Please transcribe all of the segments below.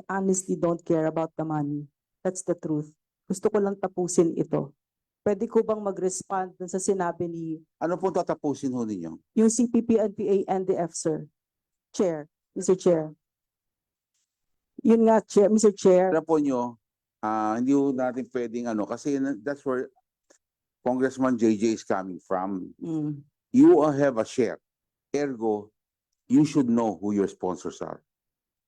honestly don't care about the money. That's the truth. Gusto ko lang tapusin ito. Pwede ko bang mag-respond dun sa sinabi ni Ano po tatapusin ho ninyo? yung CPP, NPA, NDF, sir? Chair, Mr. Chair. Yun nga, Chair, Mr. Chair. Alam po nyo, hindi ho natin pwedeng kasi that's where Congressman JJ is coming from. Mm. You have a share. Ergo, you should know who your sponsors are.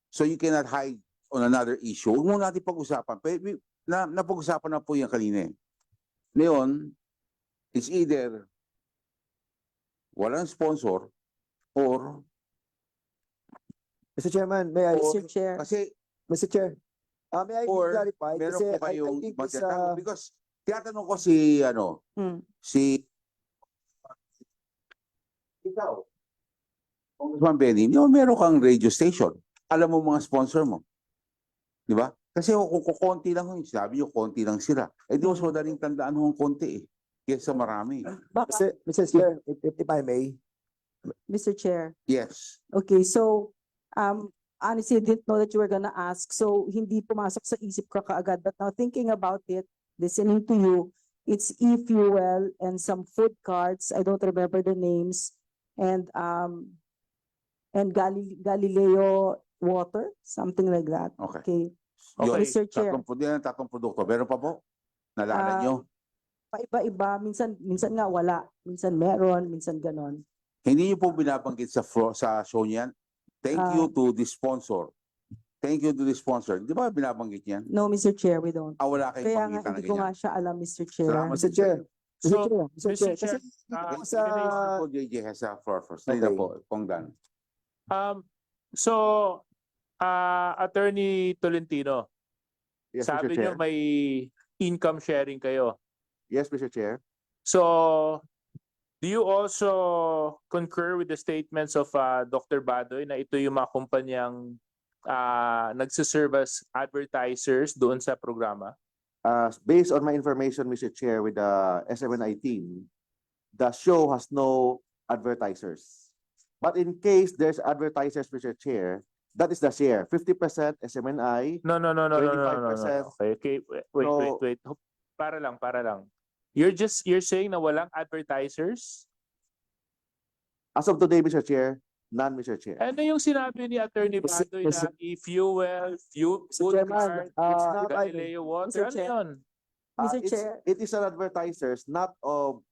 So you cannot hide on another issue. Huwag mo natin pag-usapan. Napag-usapan na po yan kanina eh. Ngayon, it's either walang sponsor or Mr. Chairman, may I? Mr. Chair. kasi Mr. Chair, may I or clarify? meron Kasi po kayong I think it's, magkatao. Because tinatanong ko si Mm. si ikaw, Congressman Benny, meron kang radio station. Alam mo mga sponsor mo. Di ba? Kasi kung konti lang, sabi nyo, konti lang sila. Eh di mas madaling tandaan mo ang konti eh. Kesa marami. Mr. Chair, if I may. Mr. Chair. Yes. Okay, so honestly, I didn't know that you were gonna ask. So hindi pumasok sa isip ko kaagad. But now thinking about it, listening to you, it's e-fuel and some food carts. I don't remember the names. And Galileo water, something like that. Okay. Okay. Yun, Mr. Chair. tatlong produkto. Meron pa po? Nalala nyo? Paiba-iba, minsan nga wala, minsan meron, minsan ganon. Hindi nyo po binabanggit sa show niyan? Thank you to the sponsor. Thank you to the sponsor. Di ba binabanggit yan? No, Mr. Chair, we don't. Wala kayong Kaya nga, pangitan na hindi ko nga ganyan. siya alam, Mr. Chair. Salamat, Mr. Chair. Mr. Chair. Chair, Kasi JJ has a floor first. Dito po, Pongdan. So, Attorney Tolentino, Yes, sabi Mr. niyo Chair. may income sharing kayo. Yes, Mr. Chair. So, do you also concur with the statements of Dr. Badoy na ito yung mga kumpanyang nagsiserve as advertisers doon sa programa? Based on my information, Mr. Chair, with the SMNI team, the show has no advertisers. But in case there's advertisers, Mr. Chair, that is the share. 50% SMNI. No. 25%. Okay, wait. Para lang. You're saying na walang advertisers? As of today, Mr. Chair, none, Mr. Chair. Ano yung sinabi ni Attorney Badoy na e-fuel, food Chairman, cart, it's not Galileo water? Mr. Ano Chair. yun? Mr. Chair. It is an advertisers, not of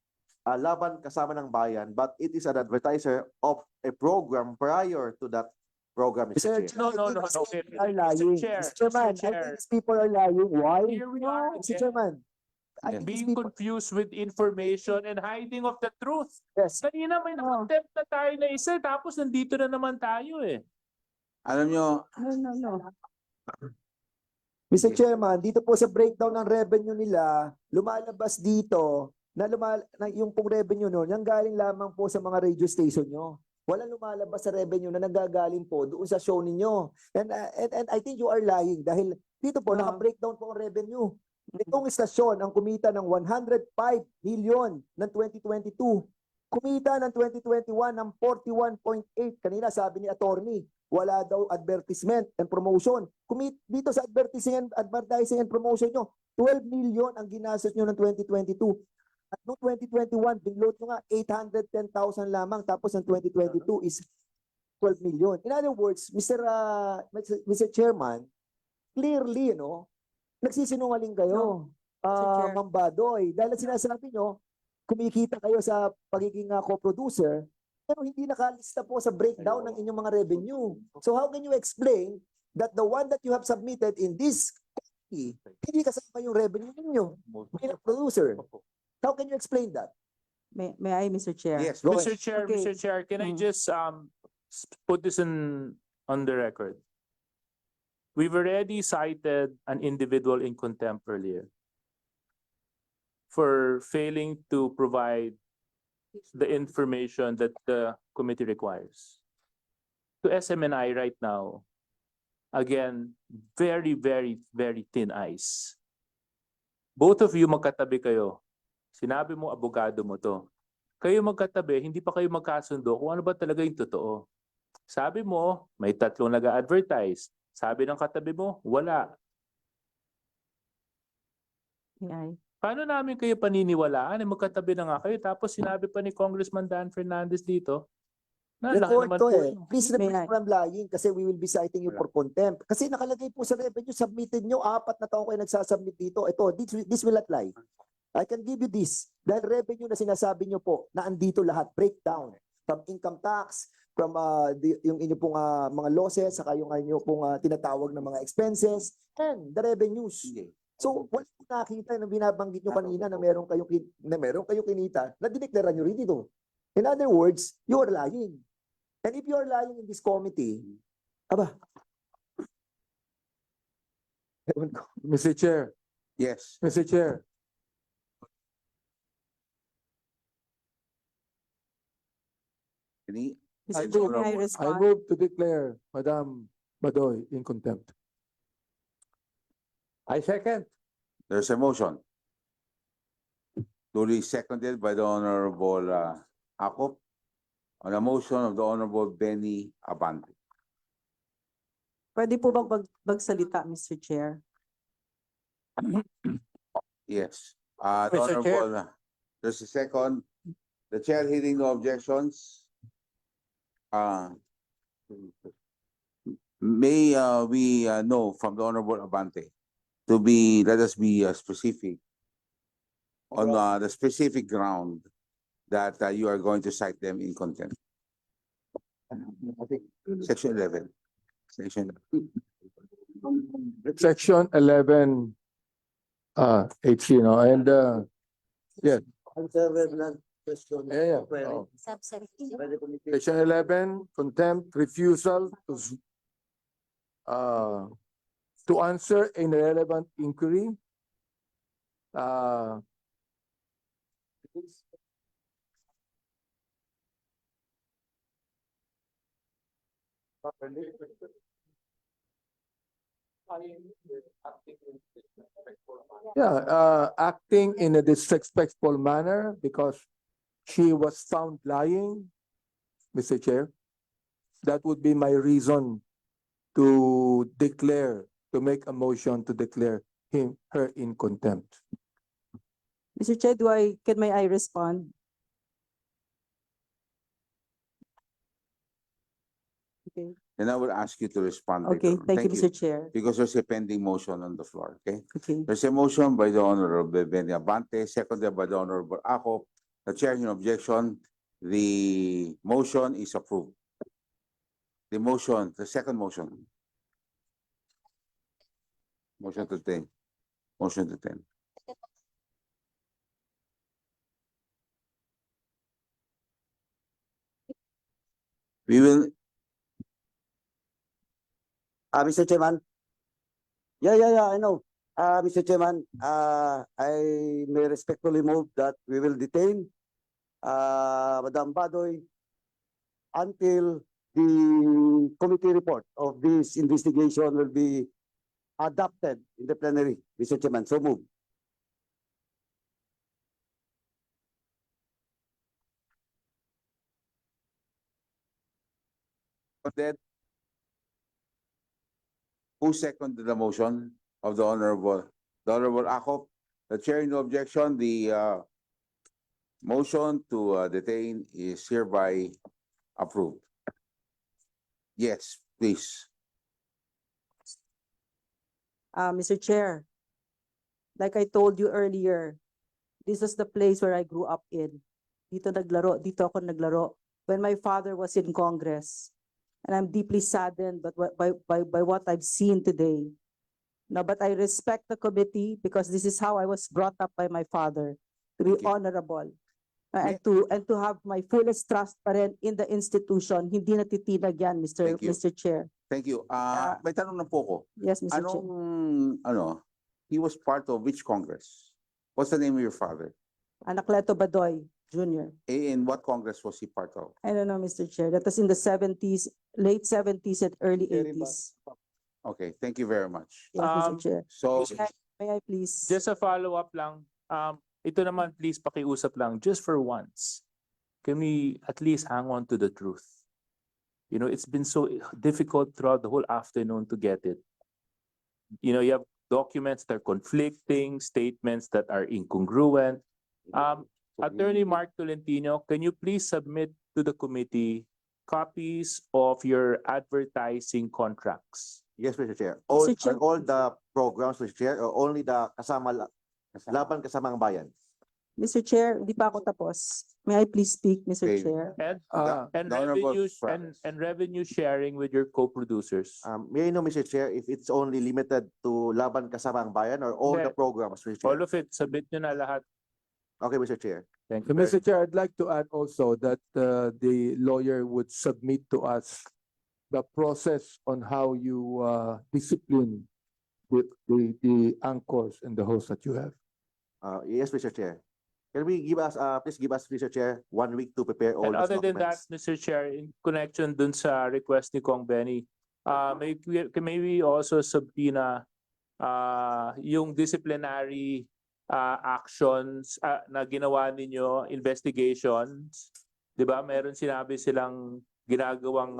Laban Kasama ng Bayan, but it is an advertiser of a program prior to that program, Mr. Chair. No. Okay. Are lying. Chair, Mr. Chairman, Mr. Chair. I think these people are lying. Why? Here we are Mr. again. Chairman, I think these Being people, confused with information and hiding of the truth. yes. Kanina may nakatempt na tayo na isa, tapos nandito na naman tayo eh. Alam nyo, No. Mr. Chairman, dito po sa breakdown ng revenue nila, lumalabas dito na yung pong revenue nun, yung galing lamang po sa mga radio station nyo. Walang lumalabas sa revenue na nagagaling po doon sa show ninyo. And I think you are lying dahil dito po, naka-breakdown po ang revenue. Itong istasyon ang kumita ng 105 million ng 2022. Kumita ng 2021 ng 41.8. Kanina sabi ni attorney, wala daw advertisement and promotion. Dito sa advertising and promotion nyo, 12 million ang ginastos nyo ng 2022. At noong 2021, binload nyo nga 810,000 lamang. Tapos ng 2022 is 12 million. In other words, Mr. Chairman, clearly, nagsisinungaling kayo, Ma'am Badoy. Dahil sinasabi nyo, kumikita kayo sa pagiging co-producer, pero hindi nakalista po sa breakdown ng inyong mga revenue. So how can you explain that the one that you have submitted in this committee, hindi kasama yung revenue ninyo bilang producer? How can you explain that? May I, Mr. Chair? yes, Mr. Chair, Okay. Mr. Chair, can I just put this on the record? We've already cited an individual in contempt earlier for failing to provide the information that the committee requires. To SMNI right now, again, very, very, very thin ice. Both of you magkatabi kayo. Sinabi mo, abogado mo to. Kayo magkatabi, hindi pa kayo magkasundo kung ano ba talaga yung totoo. Sabi mo, may tatlong nag-advertise. Sabi ng katabi mo, wala. Ay. Paano namin kayo paniniwalaan? Magkatabi na nga kayo. Tapos sinabi pa ni Congressman Dan Fernandez dito, na laki Record naman to po eh. yun. Please May refrain I- from lying kasi we will be citing you Wala. for contempt. Kasi nakalagay po sa revenue, submitted nyo, 4 na taon kayo nagsasubmit dito. Ito, this will not lie. I can give you this. Dahil revenue na sinasabi nyo po na andito lahat, breakdown. From income tax, from yung inyo pong mga losses, saka yung inyo pong tinatawag na mga expenses, and the revenues. So, wala po nakita na binabanggit nyo kanina na meron kayong kinita na dineklara nyo rin dito. In other words, you are lying. And if you are lying in this committee, aba, ewan ko. Mr. Chair, Yes. Mr. Chair, Any, Mr. I Chair, move- may I I respond? move to declare Madam Badoy in contempt. I second. there's a motion. Duly seconded by the Honorable Akop on a motion of the Honorable Benny Abante. Pwede po bang magsalita, Mr. Chair? Yes. The Mr. Chair. Honorable, there's a second. The chair hearing no objections. May we know from the Honorable Abante let us be specific on the specific ground that you are going to cite them in contempt. Section 11. Section. Section 11, H, you know, and, yeah, yeah, yeah. Oh. Section 11, contempt, refusal to answer an irrelevant inquiry. Yeah, acting in a disrespectful manner because she was found lying, Mr. Chair. That would be my reason to make a motion to declare her in contempt. Mr. Chair, may I respond? Okay, And I will ask you to respond later okay, on. thank you, Mr. Chair. Because there's a pending motion on the floor, okay? Okay, There's a motion by the Honorable Benny Abante, seconded by the Honorable Akop. The chair in objection, the motion is approved. The second motion. Motion to 10. Motion to 10. We will, Mr. Chairman. Yeah, I know. Mr. Chairman, I may respectfully move that we will detain Madam Badoy until the committee report of this investigation will be adopted in the plenary, Mr. Chairman. So move. Seconded. Who seconded the motion of the Honorable Akop? The chair in objection, the motion to detain is hereby approved. Yes, please. Mr. Chair, like I told you earlier, this is the place where I grew up in. Dito ako naglaro when my father was in Congress. And I'm deeply saddened by what I've seen today. No, but I respect the committee because this is how I was brought up by my father, to be Thank you. honorable. And to have my fullest trust pa rin in the institution. Hindi natitinag yan, Thank you. Mr. Chair. Thank you. May tanong na po ko. Yes, Mr. Chair. He was part of which Congress? What's the name of your father? Anacleto Badoy, Jr. In what Congress was he part of? I don't know, Mr. Chair. That was in the 70s, late 70s and early 80s. Okay, thank you very much. Yes, Mr. Um, Chair. So, May I please? Just a follow-up lang. Ito naman, please, pakiusap lang, just for once. Can we at least hang on to the truth? You know, it's been so difficult throughout the whole afternoon to get it. You know, you have documents that are conflicting, statements that are incongruent. Attorney Mark Tolentino, can you please submit to the committee copies of your advertising contracts? Yes, Mr. Chair. Mr. Chair. All the programs, Mr. Chair, or only the laban kasamang bayan. Mr. Chair, hindi pa ako tapos. May I please speak, Mr. Okay. Chair? And The Honorable and revenue sharing with your co-producers. May I know, Mr. Chair, if it's only limited to laban kasamang bayan or all the Hindi. programs, Mr. Chair? All of it, submit nyo na lahat. Okay, Mr. Chair. Thank So, you. Mr. Chair, I'd like to add also that the lawyer would submit to us the process on how you discipline the anchors and the hosts that you have. Yes, Mr. Chair. Can we give us, please give us, Mr. Chair, 1 week to prepare all And these other than that, documents? Mr. Chair, in connection dun sa request ni Kong Benny, may we also subpoena yung disciplinary actions na ginawa ninyo, investigations, 'di ba? Meron sinabi silang ginagawang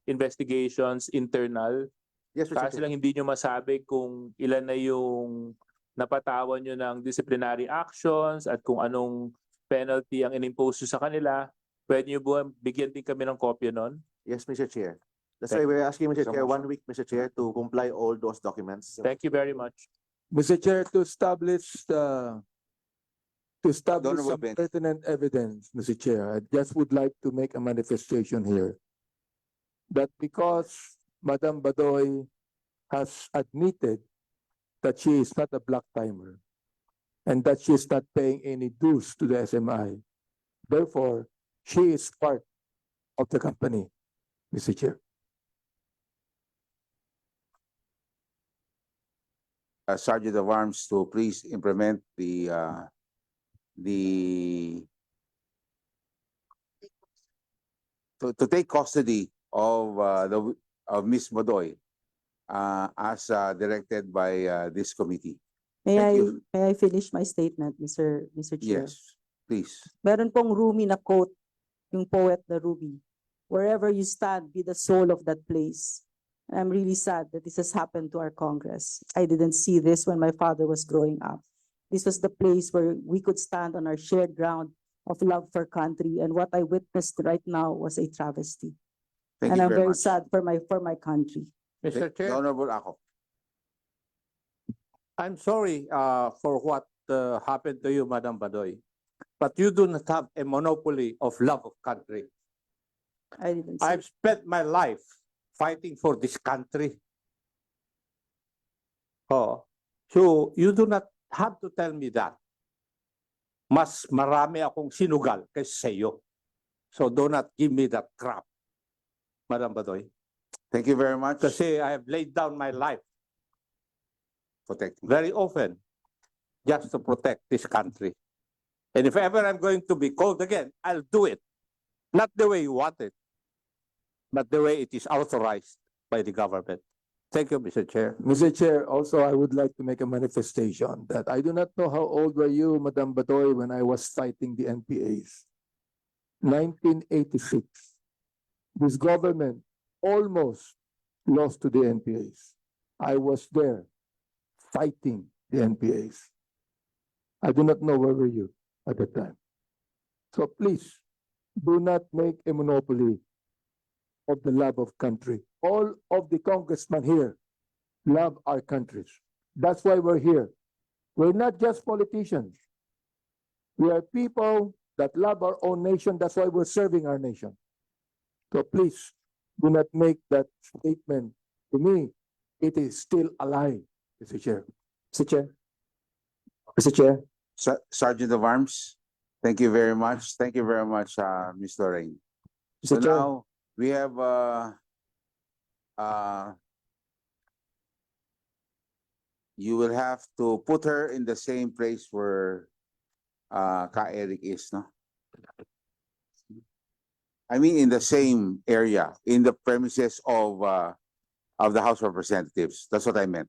investigations internal. Yes, Mr. Kasi Chair. lang hindi nyo masabi kung ilan na yung napatawan nyo ng disciplinary actions at kung anong penalty ang inimpose nyo sa kanila. Pwede nyo ba bigyan din kami ng kopya nun? Yes, Mr. Chair. That's Thank why we're asking, Mr. So Chair, much. 1 week, Mr. Chair, to comply all those documents. Thank you very much. Mr. Chair, to establish Honorable some bench. pertinent evidence, Mr. Chair, I just would like to make a manifestation here that because Madam Badoy has admitted that she is not a black timer and that she is not paying any dues to the SMI, therefore, she is part of the company, Mr. Chair. Sergeant of Arms to please implement the to take custody of Miss Badoy as directed by this committee. Thank you. May I finish my statement, Mr. Chair? Yes, please. Meron pong Rumi na quote, yung poet na Rumi. Wherever you stand, be the soul of that place. I'm really sad that this has happened to our Congress. I didn't see this when my father was growing up. This was the place where we could stand on our shared ground of love for country, and what I witnessed right now was a travesty. Thank And you I'm very very much. sad for my country. Mr. The Chair, Honorable Ako. I'm sorry for what happened to you, Madam Badoy. But you do not have a monopoly of love of country. I didn't see. I've spent my life fighting for this country. Oh, so you do not have to tell me that. Mas marami akong sinugal kaysa sa iyo. So do not give me that crap, Madam Badoy. Thank you very much. Kasi I have laid down my life Protect. very often just to protect this country. And if ever I'm going to be called again, I'll do it. Not the way you want it, but the way it is authorized by the government. Thank you, Mr. Chair. Mr. Chair, also I would like to make a manifestation that I do not know how old were you, Madam Badoy, when I was fighting the NPAs. 1986. This government almost lost to the NPAs. I was there fighting the NPAs. I do not know where were you at the time. So please, do not make a monopoly of the love of country. All of the congressmen here love our countries. That's why we're here. We're not just politicians. We are people that love our own nation. That's why we're serving our nation. So please, do not make that statement. To me, it is still alive, Mr. Chair. Mr. Chair. Mr. Chair. Sergeant of Arms, thank you very much. Thank you very much, Ms. Lorraine. So Mr. Chair. now we have you will have to put her in the same place where Ka Eric is, no? I mean, in the same area, in the premises of the House of Representatives. That's what I meant.